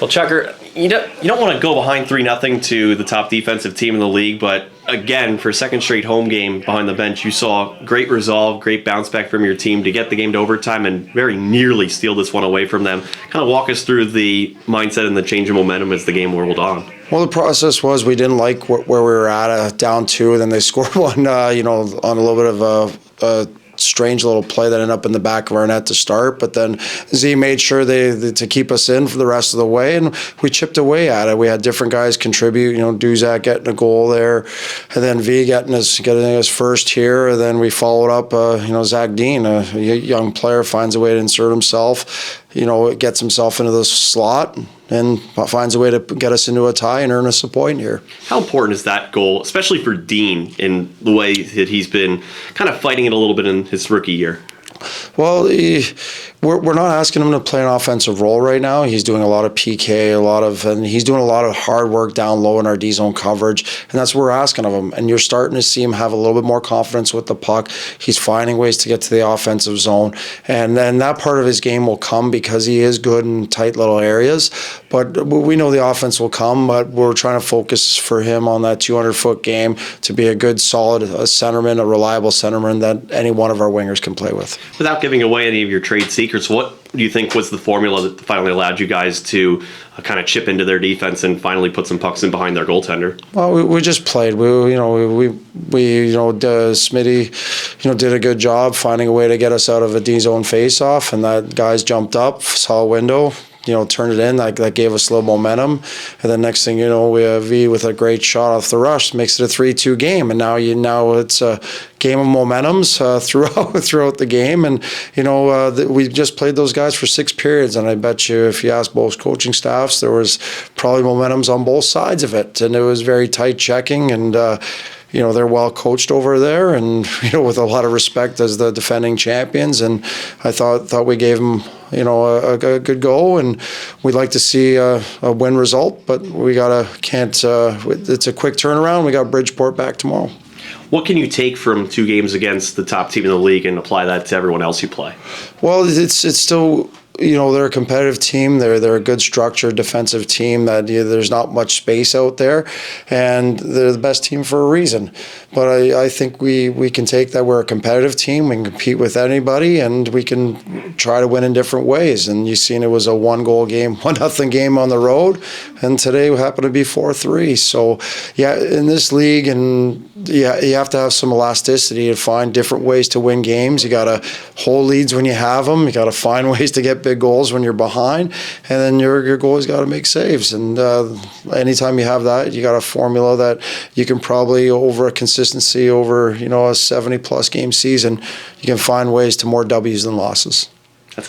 Well, Chucker, you don't want to go behind 3-0 to the top defensive team in the league, but again, for a second straight home game behind the bench, you saw great resolve, great bounce back from your team to get the game to overtime and very nearly steal this one away from them. Kind of walk us through the mindset and the change in momentum as the game rolled on. Well, the process was we didn't like where we were at, down 2, and then they scored one, on a little bit of a strange little play that ended up in the back of our net to start, but then Z made sure they to keep us in for the rest of the way, and we chipped away at it. We had different guys contribute, Duzak getting a goal there, and then V getting his first here, and then we followed up, Zach Dean, a young player, finds a way to insert himself, gets himself into the slot and finds a way to get us into a tie and earn us a point here. How important is that goal, especially for Dean, in the way that he's been kind of fighting it a little bit in his rookie year? Well, we're not asking him to play an offensive role right now. He's doing a lot of PK, and he's doing a lot of hard work down low in our D zone coverage, and that's what we're asking of him. And you're starting to see him have a little bit more confidence with the puck. He's finding ways to get to the offensive zone, and then that part of his game will come because he is good in tight little areas. But we know the offense will come, but we're trying to focus for him on that 200-foot game to be a good, solid centerman, a reliable centerman that any one of our wingers can play with. Without giving away any of your trade secrets, what do you think was the formula that finally allowed you guys to kind of chip into their defense and finally put some pucks in behind their goaltender? Well, we just played. Smitty, did a good job finding a way to get us out of a D zone face-off, and that guys jumped up, saw a window, turned it in. That gave us a little momentum. And then next thing you know, we have V with a great shot off the rush, makes it a 3-2 game. And now it's a game of momentums throughout the game. And, we just played those guys for 6 periods. And I bet you if you ask both coaching staffs, there was probably momentums on both sides of it. And it was very tight checking, and they're well coached over there, and with a lot of respect as the defending champions. And I thought we gave them a good go, and we'd like to see a win result, but it's a quick turnaround. We got Bridgeport back tomorrow. What can you take from 2 games against the top team in the league and apply that to everyone else you play? Well, it's still. They're a competitive team. They're a good structured defensive team that there's not much space out there, and they're the best team for a reason. But I think we can take that we're a competitive team. We can compete with anybody, and we can try to win in different ways. And you've seen it was a 1-goal game, 1-0 game on the road, and today we happen to be 4-3. So, yeah, in this league, and you have to have some elasticity to find different ways to win games. You got to hold leads when you have them. You got to find ways to get big goals when you're behind, and then your goalie's got to make saves. And anytime you have that, you got a formula that you can probably, over a consistency over a 70-plus game season, you can find ways to more W's than losses.